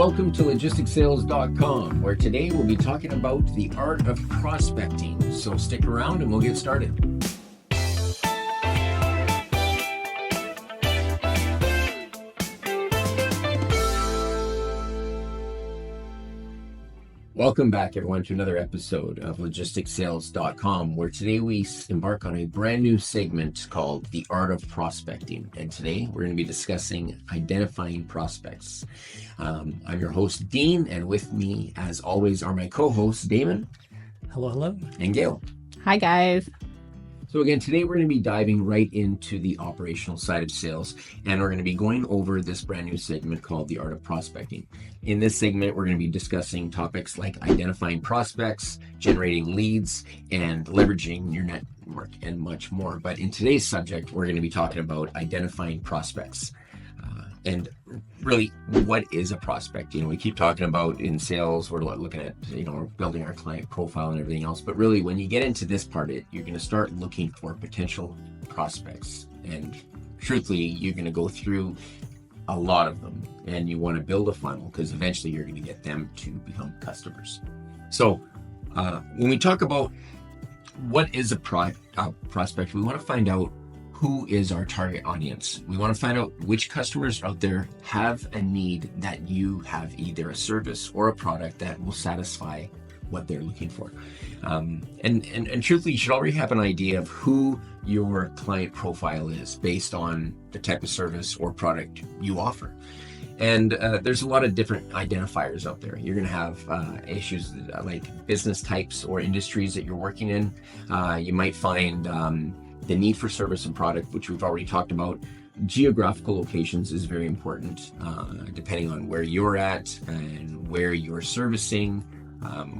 Welcome to LogisticsSales.com, where today we'll be talking about the art of prospecting. So stick around and we'll get started. Welcome back, everyone, to another episode of LogisticsSales.com, where today we embark on a brand new segment called The Art of Prospecting. And today we're going to be discussing identifying prospects. I'm your host, Dean, and with me, as always, are my co-hosts, Damon. Hello. And Gail. Hi, guys. So again, today we're going to be diving right into the operational side of sales, and we're going to be going over this brand new segment called The Art of Prospecting. In this segment, we're going to be discussing topics like identifying prospects, generating leads, and leveraging your network, and much more. But in today's subject, we're going to be talking about identifying prospects. And really, what is a prospect? We keep talking about in sales, we're looking at, we're building our client profile and everything else. But really, when you get into this part, you're going to start looking for potential prospects. And truthfully, you're going to go through a lot of them. And you want to build a funnel because eventually you're going to get them to become customers. So when we talk about what is a prospect, we want to find out who is our target audience. We want to find out which customers out there have a need that you have either a service or a product that will satisfy what they're looking for. And truthfully, you should already have an idea of who your client profile is based on the type of service or product you offer. And there's a lot of different identifiers out there. You're going to have issues like business types or industries that you're working in. You might find the need for service and product, which we've already talked about. Geographical locations is very important, depending on where you're at and where you're servicing,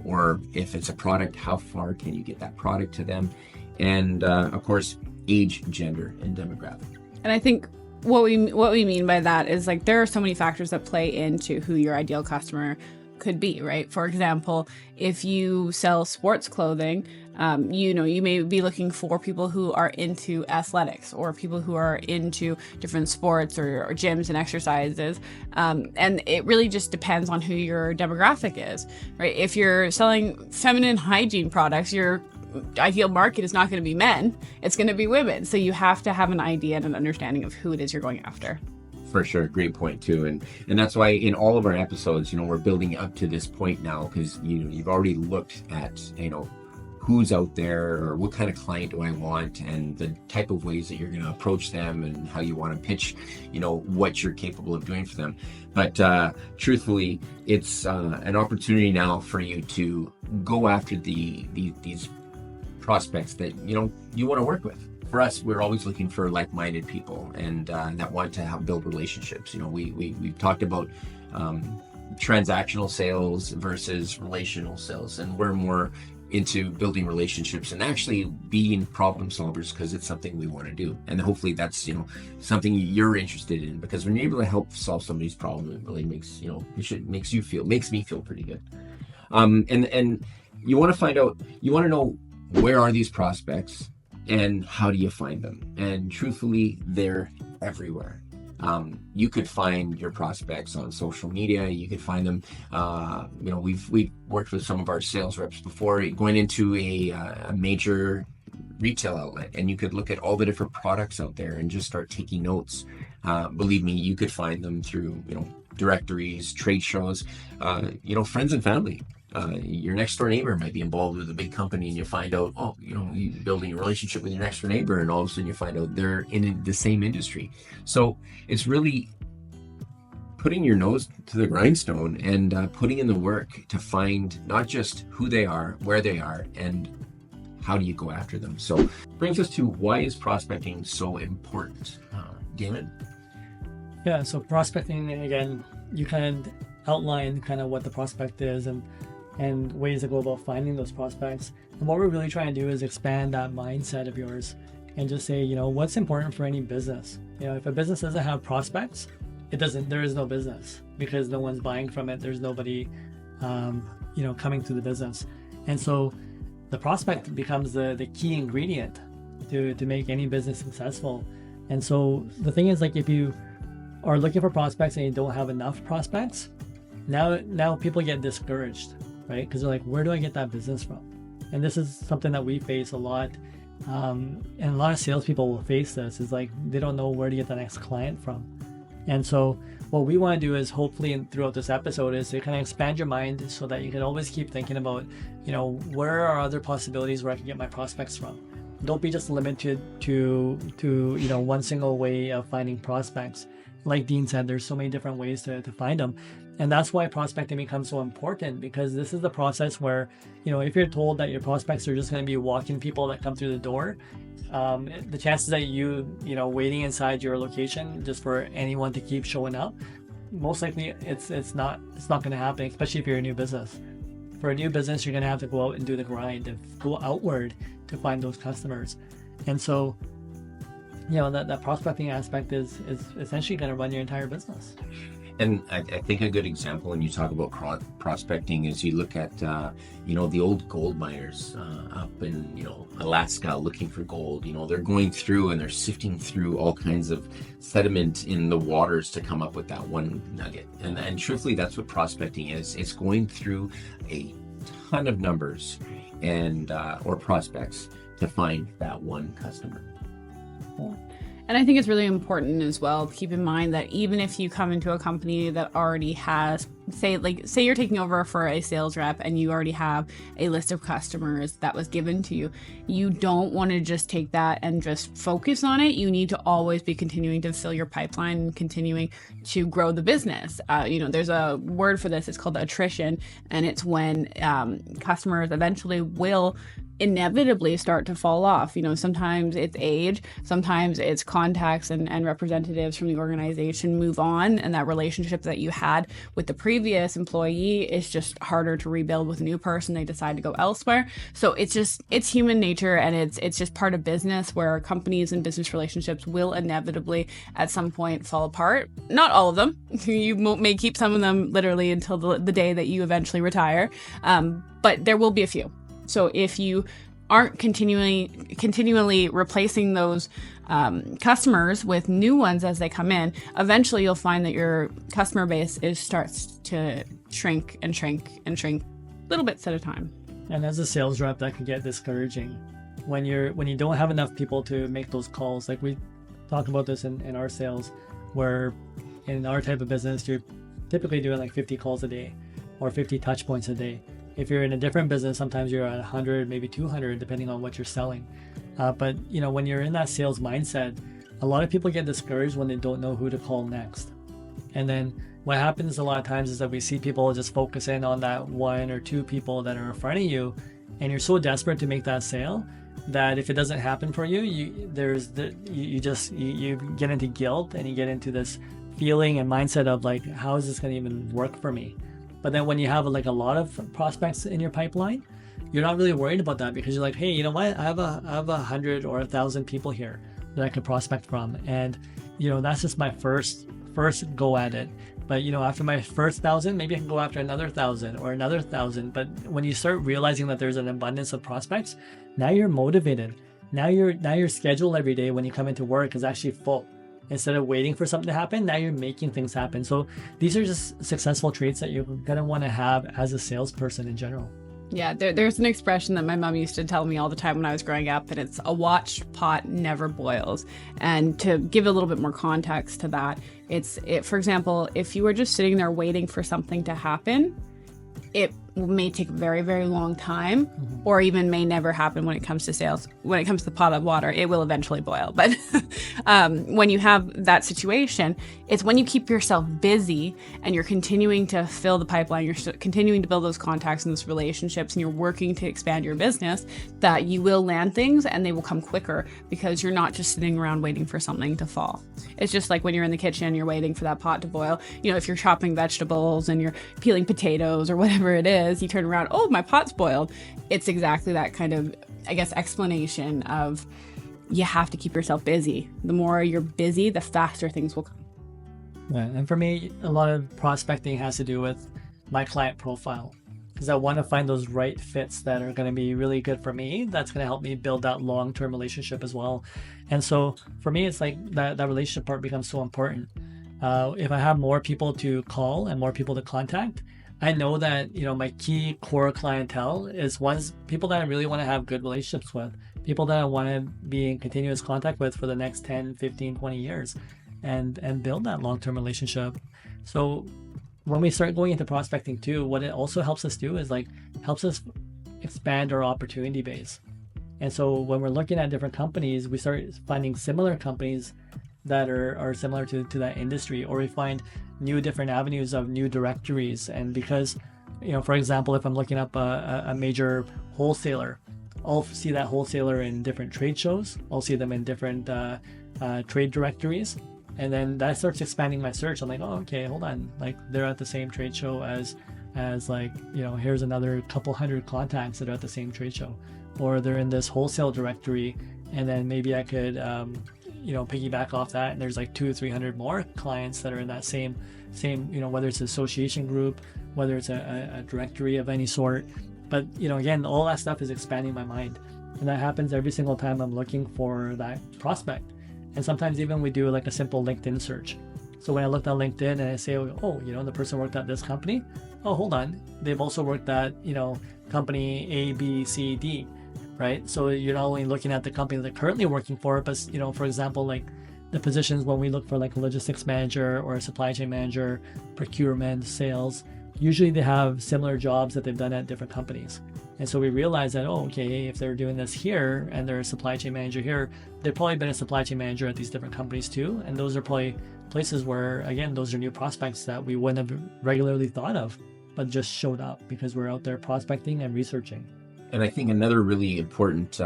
or if it's a product, how far can you get that product to them? And of course, age, gender, and demographic. And I think what we mean by that is like there are so many factors that play into who your ideal customer could be, right? For example, if you sell sports clothing, you may be looking for people who are into athletics or people who are into different sports or gyms and exercises. And it really just depends on who your demographic is, right? If you're selling feminine hygiene products, your ideal market is not going to be men, it's going to be women. So you have to have an idea and an understanding of who it is you're going after. For sure. Great point too. And that's why in all of our episodes, we're building up to this point now because, you've already looked at, who's out there or what kind of client do I want and the type of ways that you're going to approach them and how you want to pitch, what you're capable of doing for them. But truthfully, it's an opportunity now for you to go after these prospects that, you want to work with. For us, we're always looking for like-minded people and that want to build relationships. We've talked about transactional sales versus relational sales, and we're more into building relationships and actually being problem solvers because it's something we want to do. And hopefully that's, something you're interested in, because when you're able to help solve somebody's problem, it really makes, makes me feel pretty good. And you want to find out, you want to know where are these prospects and how do you find them? And truthfully, they're everywhere. You could find your prospects on social media. You could find them, we've worked with some of our sales reps before going into a major retail outlet, and you could look at all the different products out there and just start taking notes. Believe me, you could find them through, directories, trade shows, friends and family. Your next door neighbor might be involved with a big company, and you find out, you're building a relationship with your next door neighbor, and all of a sudden you find out they're in the same industry. So it's really putting your nose to the grindstone and putting in the work to find not just who they are, where they are, and how do you go after them. So brings us to, why is prospecting so important? Damon? Yeah, so prospecting, again, you kind of outline kind of what the prospect is and ways to go about finding those prospects. And what we're really trying to do is expand that mindset of yours and just say, what's important for any business. If a business doesn't have prospects, there is no business, because no one's buying from it. There's nobody, coming through the business. And so the prospect becomes the key ingredient to make any business successful. And so the thing is, like, if you are looking for prospects and you don't have enough prospects, now people get discouraged, right? Because they're like, where do I get that business from? And this is something that we face a lot. And a lot of salespeople will face this, is like they don't know where to get the next client from. And so what we want to do is hopefully, and throughout this episode, is to kind of expand your mind so that you can always keep thinking about, where are other possibilities where I can get my prospects from. Don't be just limited to one single way of finding prospects. Like Dean said, there's so many different ways to find them. And that's why prospecting becomes so important, because this is the process where, if you're told that your prospects are just going to be walking people that come through the door, the chances that waiting inside your location just for anyone to keep showing up, most likely it's not going to happen, especially if you're a new business. For a new business, you're going to have to go out and do the grind and go outward to find those customers. And so, that prospecting aspect is essentially going to run your entire business. And I think a good example when you talk about prospecting is you look at, the old gold miners up in, Alaska looking for gold. They're going through and they're sifting through all kinds of sediment in the waters to come up with that one nugget. And truthfully, that's what prospecting is. It's going through a ton of numbers and or prospects to find that one customer. And I think it's really important as well to keep in mind that even if you come into a company that already has, say you're taking over for a sales rep and you already have a list of customers that was given to you, you don't want to just take that and just focus on it. You need to always be continuing to fill your pipeline and continuing to grow the business. There's a word for this. It's called attrition. And it's when customers eventually will inevitably start to fall off. Sometimes it's age, sometimes it's contacts and representatives from the organization move on, and that relationship that you had with the previous employee is just harder to rebuild with a new person. They decide to go elsewhere. So it's human nature, and it's just part of business where companies and business relationships will inevitably at some point fall apart. Not all of them. You may keep some of them literally until the day that you eventually retire, but there will be a few. So if you aren't continually replacing those customers with new ones as they come in, eventually you'll find that your customer base starts to shrink and shrink and shrink little bits at a time. And as a sales rep, that can get discouraging when you don't have enough people to make those calls. Like we talk about this in our sales, where in our type of business, you're typically doing like 50 calls a day or 50 touch points a day. If you're in a different business, sometimes you're at 100, maybe 200, depending on what you're selling. But when you're in that sales mindset, a lot of people get discouraged when they don't know who to call next. And then what happens a lot of times is that we see people just focus in on that one or two people that are in front of you, and you're so desperate to make that sale that if it doesn't happen for you, you get into guilt, and you get into this feeling and mindset of like, how is this going to even work for me? But then when you have like a lot of prospects in your pipeline, you're not really worried about that, because you're like, hey, you know what? I have 100 or 1,000 people here that I could prospect from, and that's just my first go at it. But after my first 1,000, maybe I can go after another 1,000 or another 1,000. But when you start realizing that there's an abundance of prospects, now you're motivated. Now your schedule every day when you come into work is actually full. Instead of waiting for something to happen, now you're making things happen. So these are just successful traits that you're going to want to have as a salesperson in general. Yeah, there's an expression that my mom used to tell me all the time when I was growing up, and it's a watched pot never boils. And to give a little bit more context to that, for example, if you were just sitting there waiting for something to happen, it may take a very, very long time, or even may never happen when it comes to sales. When it comes to the pot of water, it will eventually boil. But when you have that situation, it's when you keep yourself busy and you're continuing to fill the pipeline, you're continuing to build those contacts and those relationships, and you're working to expand your business, that you will land things and they will come quicker, because you're not just sitting around waiting for something to fall. It's just like when you're in the kitchen, you're waiting for that pot to boil. If you're chopping vegetables and you're peeling potatoes or whatever it is, you turn around, oh, my pot's boiled. It's exactly that kind of, explanation of you have to keep yourself busy. The more you're busy, the faster things will come. Yeah, and for me, a lot of prospecting has to do with my client profile, because I want to find those right fits that are going to be really good for me. That's going to help me build that long-term relationship as well. And so for me, it's like that relationship part becomes so important. If I have more people to call and more people to contact, I know that, my key core clientele is people that I really want to have good relationships with, people that I want to be in continuous contact with for the next 10, 15, 20 years and build that long-term relationship. So when we start going into prospecting too, what it also helps us do is helps us expand our opportunity base. And so when we're looking at different companies, we start finding similar companies that are similar to that industry, or we find new different avenues of new directories. And because, for example, if I'm looking up a major wholesaler, I'll see that wholesaler in different trade shows. I'll see them in different trade directories. And then that starts expanding my search. I'm like, oh, okay, hold on. They're at the same trade show as here's another couple hundred contacts that are at the same trade show. Or they're in this wholesale directory, and then maybe I could piggyback off that, and there's 200-300 more clients that are in that same whether it's an association group, whether it's a directory of any sort. But again, all that stuff is expanding my mind, and that happens every single time I'm looking for that prospect. And sometimes even we do a simple LinkedIn search. So when I looked on LinkedIn and I say, oh, the person worked at this company, oh, hold on, they've also worked at company A, B, C, D, right? So you're not only looking at the company they're currently working for, but for example, the positions when we look for a logistics manager or a supply chain manager, procurement, sales, usually they have similar jobs that they've done at different companies. And so we realize that, if they're doing this here and they're a supply chain manager here, they've probably been a supply chain manager at these different companies too. And those are probably places where, again, those are new prospects that we wouldn't have regularly thought of, but just showed up because we're out there prospecting and researching. And I think another really important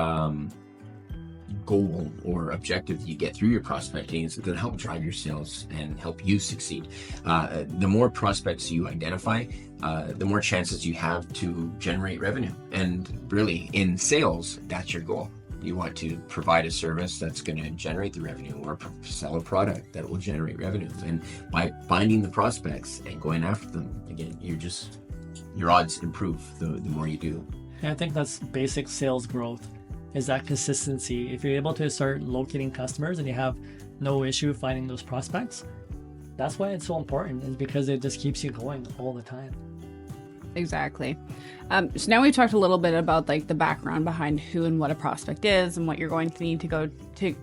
goal or objective you get through your prospecting is to help drive your sales and help you succeed. The more prospects you identify, the more chances you have to generate revenue. And really, in sales, that's your goal. You want to provide a service that's going to generate the revenue, or sell a product that will generate revenue. And by finding the prospects and going after them, again, your odds improve the more you do. And I think that's basic sales growth, is that consistency. If you're able to start locating customers and you have no issue finding those prospects, that's why it's so important, is because it just keeps you going all the time. Exactly. So now we've talked a little bit about the background behind who and what a prospect is and what you're going to need to go to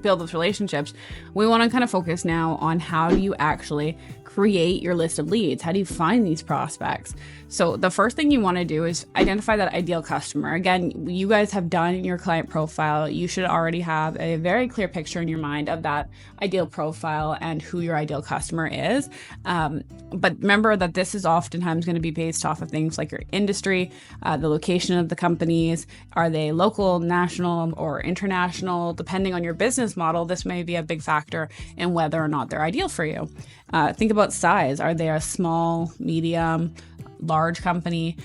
build those relationships. We want to kind of focus now on how do you actually create your list of leads? How do you find these prospects? So the first thing you want to do is identify that ideal customer. Again, you guys have done your client profile. You should already have a very clear picture in your mind of that ideal profile and who your ideal customer is. But remember that this is oftentimes going to be based off of things like your industry, the location of the companies. Are they local, national, or international? Depending on your business model, this may be a big factor in whether or not they're ideal for you. Think about size. Are they a small, medium, large company?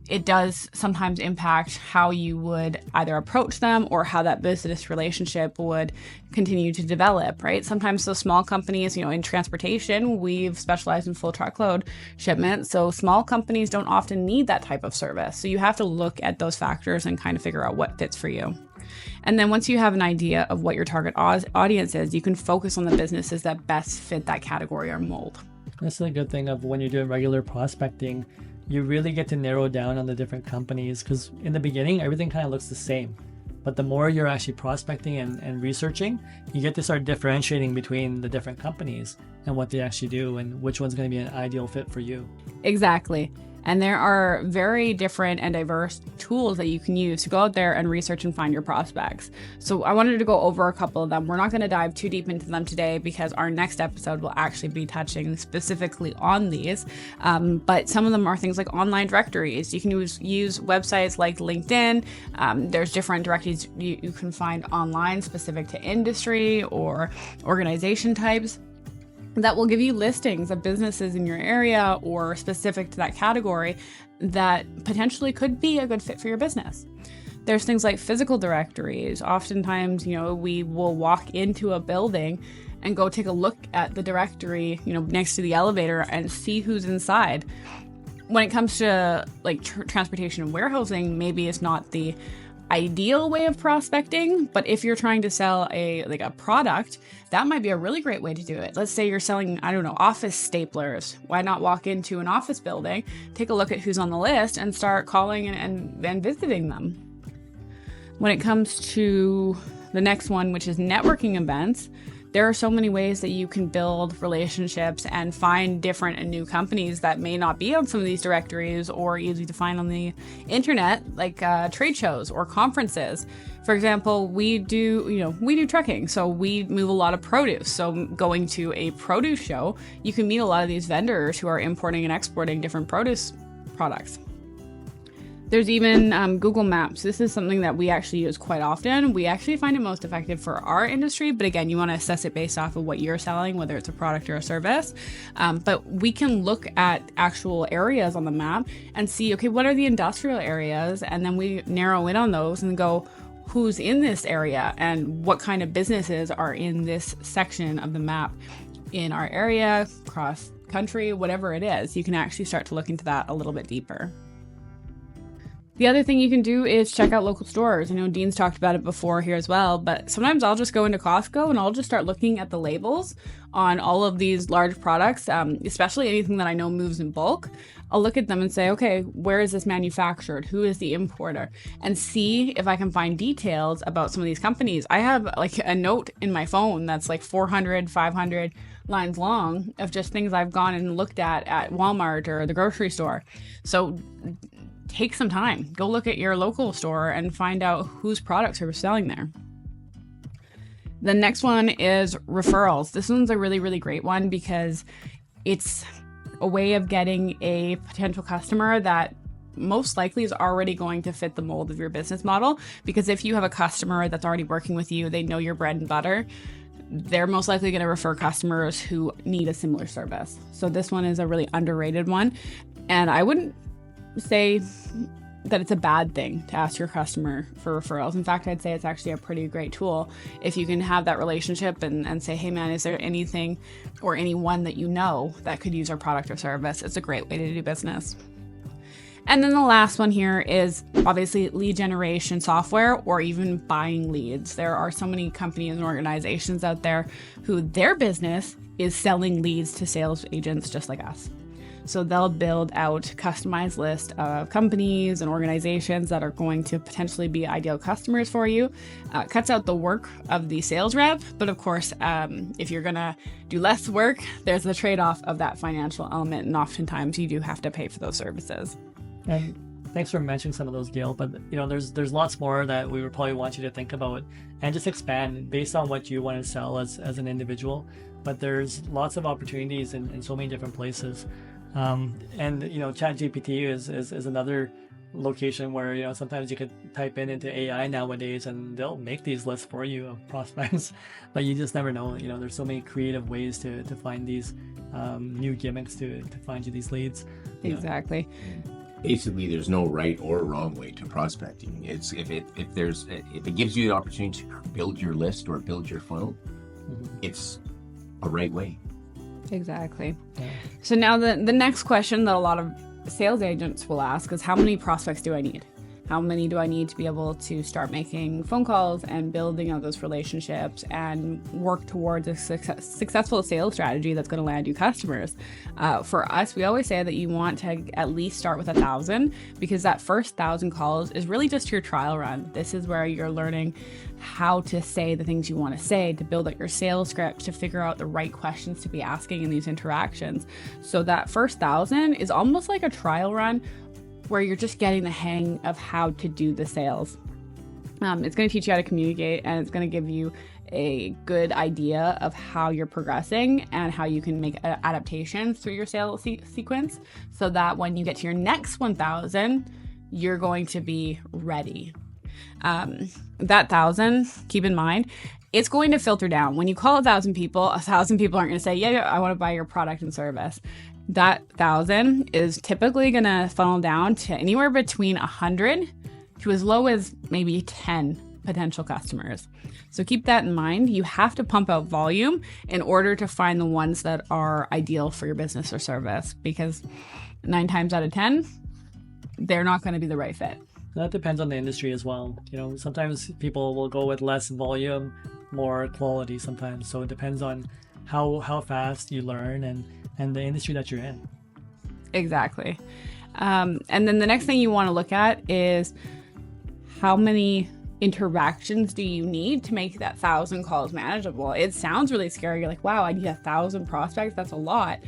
It does sometimes impact how you would either approach them or how that business relationship would continue to develop, right? Sometimes those small companies, in transportation, we've specialized in full truckload shipments. So small companies don't often need that type of service. So you have to look at those factors and kind of figure out what fits for you. And then once you have an idea of what your target audience is, you can focus on the businesses that best fit that category or mold. That's the good thing of when you're doing regular prospecting, you really get to narrow down on the different companies, because in the beginning, everything kind of looks the same. But the more you're actually prospecting and researching, you get to start differentiating between the different companies and what they actually do and which one's going to be an ideal fit for you. Exactly. And there are very different and diverse tools that you can use to go out there and research and find your prospects. So I wanted to go over a couple of them. We're not going to dive too deep into them today because our next episode will actually be touching specifically on these. But some of them are things like online directories. You can use websites like LinkedIn. There's different directories you can find online specific to industry or organization types that will give you listings of businesses in your area or specific to that category that potentially could be a good fit for your business. There's things like physical directories. Oftentimes, we will walk into a building and go take a look at the directory, next to the elevator and see who's inside. When it comes to transportation and warehousing, maybe it's not the ideal way of prospecting, but if you're trying to sell a product, that might be a really great way to do it. Let's say you're selling, I don't know, office staplers. Why not walk into an office building, take a look at who's on the list, and start calling and visiting them? When it comes to the next one, which is networking events, there are so many ways that you can build relationships and find different and new companies that may not be on some of these directories or easy to find on the internet, like trade shows or conferences. For example, we do trucking, so we move a lot of produce. So going to a produce show, you can meet a lot of these vendors who are importing and exporting different produce products. There's even Google Maps. This is something that we actually use quite often. We actually find it most effective for our industry, but again, you want to assess it based off of what you're selling, whether it's a product or a service. But we can look at actual areas on the map and see, okay, what are the industrial areas? And then we narrow in on those and go, who's in this area and what kind of businesses are in this section of the map in our area, cross country, whatever it is. You can actually start to look into that a little bit deeper. The other thing you can do is check out local stores. I know Dean's talked about it before here as well, but sometimes I'll just go into Costco and I'll just start looking at the labels on all of these large products, especially anything that I know moves in bulk. I'll look at them and say, okay, where is this manufactured? Who is the importer? And see if I can find details about some of these companies. I have like a note in my phone that's like 400, 500 lines long of just things I've gone and looked at Walmart or the grocery store. So take some time, go look at your local store and find out whose products are selling there. The next one is referrals. This one's a really, really great one because it's a way of getting a potential customer that most likely is already going to fit the mold of your business model. Because if you have a customer that's already working with you, they know your bread and butter, they're most likely going to refer customers who need a similar service. So this one is a really underrated one. And I wouldn't say that it's a bad thing to ask your customer for referrals. In fact, I'd say it's actually a pretty great tool if you can have that relationship and say, hey man, is there anything or anyone that you know that could use our product or service? It's a great way to do business. And then the last one here is obviously lead generation software or even buying leads. There are so many companies and organizations out there who their business is selling leads to sales agents just like us. So they'll build out customized list of companies and organizations that are going to potentially be ideal customers for you. Cuts out the work of the sales rep, but of course, if you're gonna do less work, there's the trade-off of that financial element, and oftentimes you do have to pay for those services. And thanks for mentioning some of those, Gail. But there's lots more that we would probably want you to think about and just expand based on what you want to sell as an individual. But there's lots of opportunities in so many different places. And ChatGPT is another location where sometimes you could type into AI nowadays and they'll make these lists for you of prospects, but you just never know. There's so many creative ways to find these new gimmicks to find you these leads. Exactly. Basically, there's no right or wrong way to prospecting. It's if it gives you the opportunity to build your list or build your funnel, it's a right way. Exactly. Yeah. So now the next question that a lot of sales agents will ask is, how many prospects do I need? How many do I need to be able to start making phone calls and building out those relationships and work towards a successful sales strategy that's going to land you customers? For us, we always say that you want to at least start with 1,000, because that first 1,000 calls is really just your trial run. This is where you're learning how to say the things you want to say, to build out your sales script, to figure out the right questions to be asking in these interactions. So that first 1,000 is almost like a trial run where you're just getting the hang of how to do the sales. It's going to teach you how to communicate, and it's going to give you a good idea of how you're progressing and how you can make adaptations through your sales sequence, so that when you get to your next 1,000, you're going to be ready. That 1,000, keep in mind, it's going to filter down. When you call 1,000 people, 1,000 people aren't going to say, yeah, I want to buy your product and service. That 1,000 is typically going to funnel down to anywhere between 100 to as low as maybe 10 potential customers. So keep that in mind. You have to pump out volume in order to find the ones that are ideal for your business or service, because 9 times out of 10, they're not going to be the right fit. That depends on the industry as well. Sometimes people will go with less volume, more quality sometimes. So it depends on how fast you learn and the industry that you're in. Exactly. And then the next thing you want to look at is how many interactions do you need to make that 1,000 calls manageable? It sounds really scary. You're like, wow, I need 1,000 prospects. That's a lot.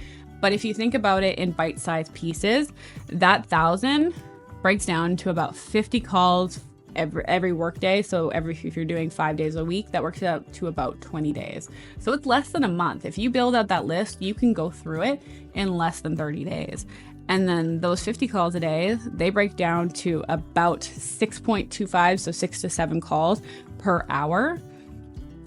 But if you think about it in bite-sized pieces, that 1,000 breaks down to about 50 calls every workday. So if you're doing 5 days a week, that works out to about 20 days. So it's less than a month. If you build out that list, you can go through it in less than 30 days. And then those 50 calls a day, they break down to about 6.25, so 6 to 7 calls per hour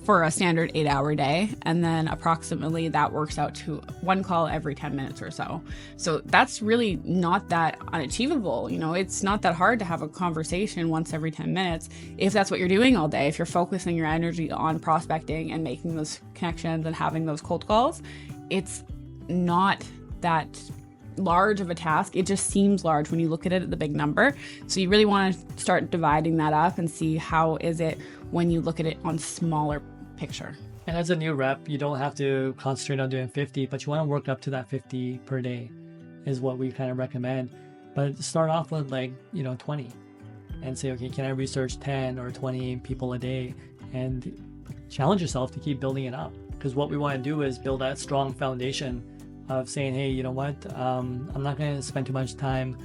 for a standard 8-hour day. And then approximately that works out to 1 call every 10 minutes or so. So that's really not that unachievable. It's not that hard to have a conversation once every 10 minutes if that's what you're doing all day. If you're focusing your energy on prospecting and making those connections and having those cold calls, it's not that large of a task. It just seems large when you look at it at the big number. So you really want to start dividing that up and see how is it when you look at it on smaller picture. And as a new rep, you don't have to concentrate on doing 50, but you want to work up to that 50 per day is what we kind of recommend. But start off with 20 and say, okay, can I research 10 or 20 people a day, and challenge yourself to keep building it up. Because what we want to do is build that strong foundation of saying, hey, you know what, I'm not going to spend too much time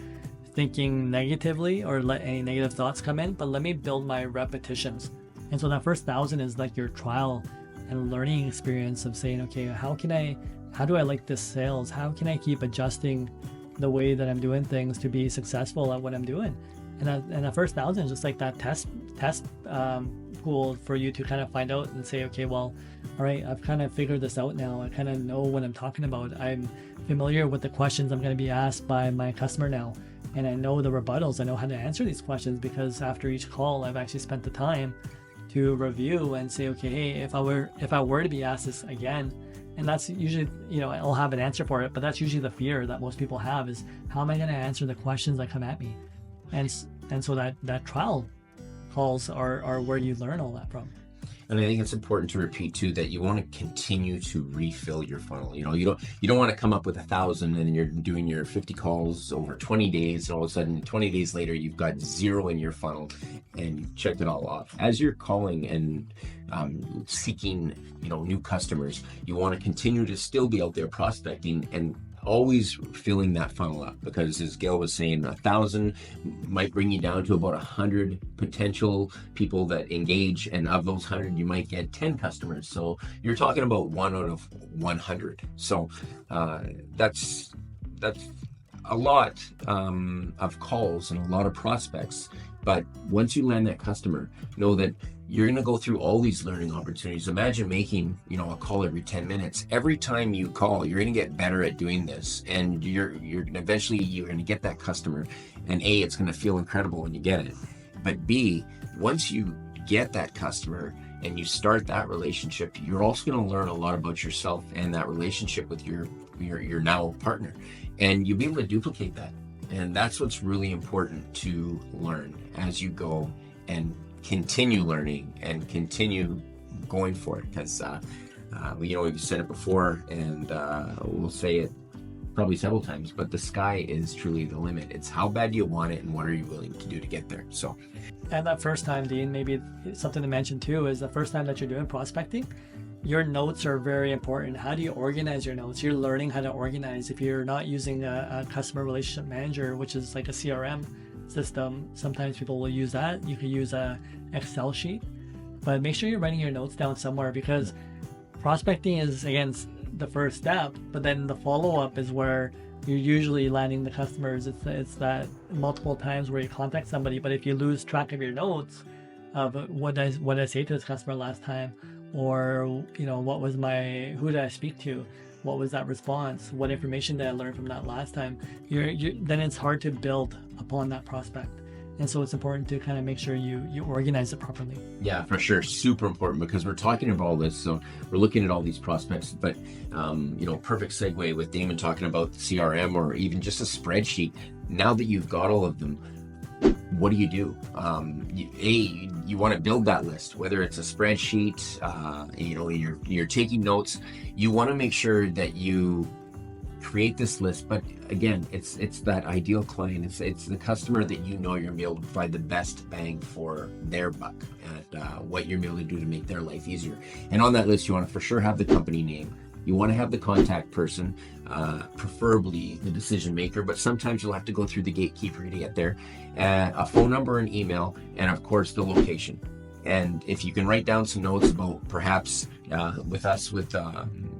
thinking negatively or let any negative thoughts come in, but let me build my repetitions. And so that first 1,000 is like your trial and learning experience of saying, okay, how do I like this sales? How can I keep adjusting the way that I'm doing things to be successful at what I'm doing? And that first 1,000 is just like that test pool for you to kind of find out and say, okay, well, all right, I've kind of figured this out now. I kind of know what I'm talking about. I'm familiar with the questions I'm going to be asked by my customer now. And I know the rebuttals. I know how to answer these questions because after each call, I've actually spent the time to review and say, okay, hey, if I were to be asked this again, and that's usually, I'll have an answer for it, but that's usually the fear that most people have is, how am I going to answer the questions that come at me? And so that trial calls are where you learn all that from. And I think it's important to repeat too that you want to continue to refill your funnel. You don't want to come up with 1,000 and you're doing your 50 calls over 20 days. And all of a sudden, 20 days later, you've got 0 in your funnel and you've checked it all off. As you're calling and seeking, new customers, you want to continue to still be out there prospecting and always filling that funnel up, because as Gail was saying, 1,000 might bring you down to about 100 potential people that engage, and of those 100 you might get 10 customers, so you're talking about 1 out of 100. So that's a lot of calls and a lot of prospects. But once you land that customer, know that you're going to go through all these learning opportunities. Imagine making, a call every 10 minutes. Every time you call, you're going to get better at doing this, and you're eventually going to get that customer. And A, it's going to feel incredible when you get it. But B, once you get that customer and you start that relationship, you're also going to learn a lot about yourself and that relationship with your now partner, and you'll be able to duplicate that. And that's what's really important to learn as you go and continue learning and continue going for it. Because, we've said it before, and we'll say it probably several times, but the sky is truly the limit. It's how bad do you want it and what are you willing to do to get there? So, and that first time, Dean, maybe something to mention too is the first time that you're doing prospecting, your notes are very important. How do you organize your notes? You're learning how to organize. If you're not using a customer relationship manager, which is like a CRM system, sometimes people will use that. You could use a Excel sheet, but make sure you're writing your notes down somewhere, because prospecting is, again, the first step, but then the follow-up is where you're usually landing the customers. It's that multiple times where you contact somebody, but if you lose track of your notes of what did I say to this customer last time, or who did I speak to, what was that response, what information did I learn from that last time, then it's hard to build upon that prospect. And so it's important to kind of make sure you organize it properly. Yeah, for sure. Super important, because we're talking about all this. So we're looking at all these prospects, but, perfect segue with Damon talking about CRM or even just a spreadsheet. Now that you've got all of them, what do? You want to build that list, whether it's a spreadsheet, you're taking notes. You want to make sure that you create this list, but again, it's that ideal client. It's the customer that you know you're gonna be able to provide the best bang for their buck at what you're able to do to make their life easier. And on that list, you want to for sure have the company name. You want to have the contact person, preferably the decision maker, but sometimes you'll have to go through the gatekeeper to get there. A phone number and email, and of course the location. And if you can write down some notes about perhaps with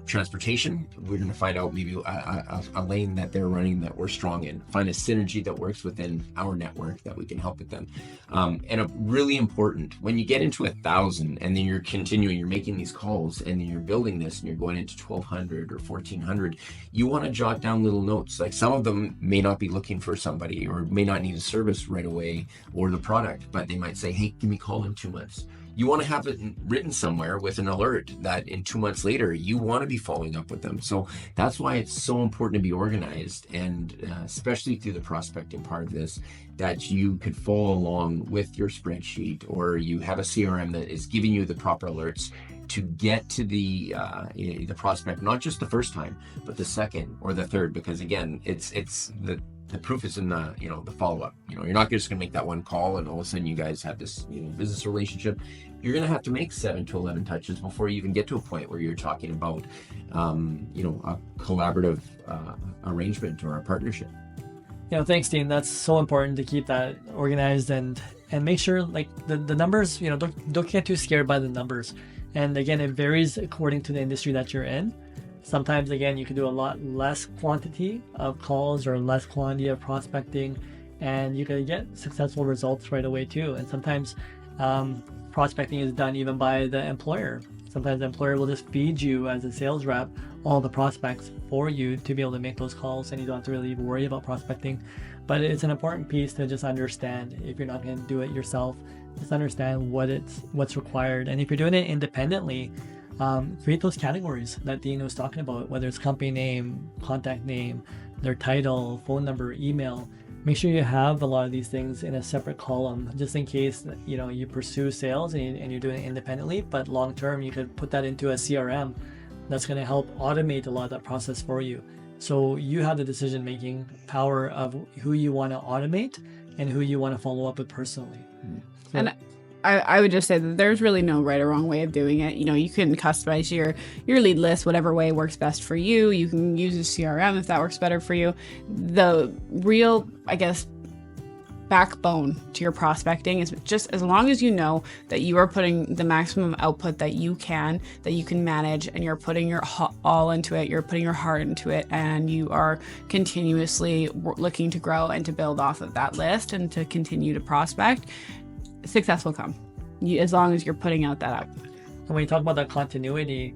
transportation, we're going to find out maybe a lane that they're running that we're strong in, find a synergy that works within our network that we can help with them. And a really important, when you get into 1,000 and then you're making these calls and then you're building this and you're going into 1,200 or 1,400, you want to jot down little notes. Like some of them may not be looking for somebody or may not need a service right away or the product, but they might say, hey, give me a call in 2 months. You want to have it written somewhere with an alert that in 2 months later, you want to be following up with them. So that's why it's so important to be organized, and especially through the prospecting part of this, that you could follow along with your spreadsheet, or you have a CRM that is giving you the proper alerts to get to the prospect, not just the first time, but the second or the third, because again, the proof is in the follow-up. You're not just going to make that one call and all of a sudden you guys have this business relationship. You're going to have to make 7 to 11 touches before you even get to a point where you're talking about a collaborative arrangement or a partnership. Thanks, Dean. That's so important to keep that organized and make sure like the numbers, don't get too scared by the numbers. And again, it varies according to the industry that you're in. Sometimes, again, you can do a lot less quantity of calls or less quantity of prospecting, and you can get successful results right away too. And sometimes prospecting is done even by the employer. Sometimes the employer will just feed you as a sales rep all the prospects for you to be able to make those calls, and you don't have to really worry about prospecting. But it's an important piece to just understand. If you're not going to do it yourself, just understand what's required. And if you're doing it independently, create those categories that Dean was talking about, whether it's company name, contact name, their title, phone number, email. Make sure you have a lot of these things in a separate column, just in case you pursue sales and you're doing it independently. But long term, you could put that into a CRM that's going to help automate a lot of that process for you. So you have the decision making power of who you want to automate and who you want to follow up with personally. So, and I would just say that there's really no right or wrong way of doing it. You can customize your lead list whatever way works best for you. You can use a CRM if that works better for you. The real, backbone to your prospecting is just as long as you know that you are putting the maximum output that you can manage, and you're putting your all into it, you're putting your heart into it, and you are continuously looking to grow and to build off of that list and to continue to prospect, success will come, as long as you're putting out that output. And when you talk about that continuity,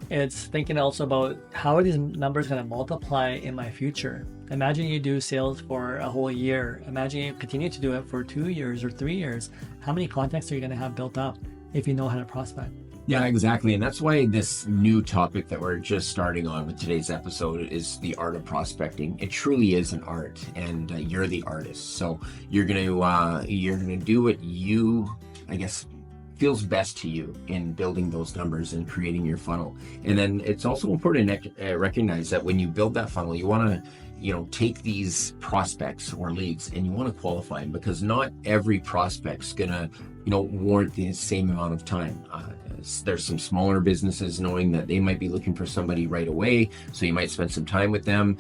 it's thinking also about how are these numbers going to multiply in my future. Imagine you do sales for a whole year. Imagine you continue to do it for 2 years or 3 years. How many contacts are you going to have built up if you know how to prospect? Yeah, exactly. And that's why this new topic that we're just starting on with today's episode is the art of prospecting. It truly is an art, and you're the artist. So you're gonna do what you, feels best to you in building those numbers and creating your funnel. And then it's also important to recognize that when you build that funnel, you want to take these prospects or leads and you want to qualify them, because not every prospect's gonna warrant the same amount of time. There's some smaller businesses knowing that they might be looking for somebody right away, so you might spend some time with them.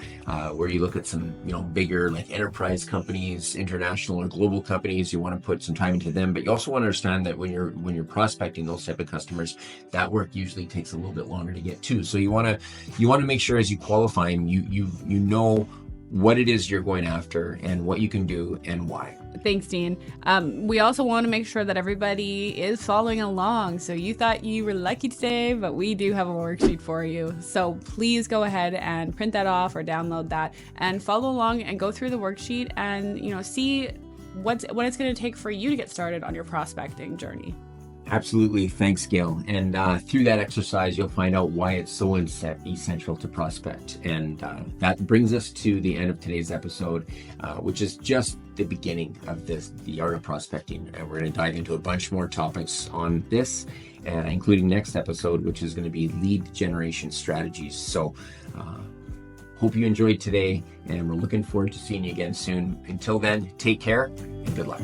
Where you look at some bigger like enterprise companies, international or global companies, you want to put some time into them. But you also want to understand that when you're prospecting those type of customers, that work usually takes a little bit longer to get to. So you want to make sure as you qualify them, you know what it is you're going after and what you can do and why. Thanks, Dean. We also want to make sure that everybody is following along. So you thought you were lucky today, but we do have a worksheet for you. So please go ahead and print that off or download that and follow along and go through the worksheet and see what it's going to take for you to get started on your prospecting journey. Absolutely. Thanks, Gail. And through that exercise, you'll find out why it's so essential to prospect. And that brings us to the end of today's episode, which is just the beginning of the art of prospecting. And we're going to dive into a bunch more topics on this, including next episode, which is going to be lead generation strategies. So hope you enjoyed today, and we're looking forward to seeing you again soon. Until then, take care and good luck.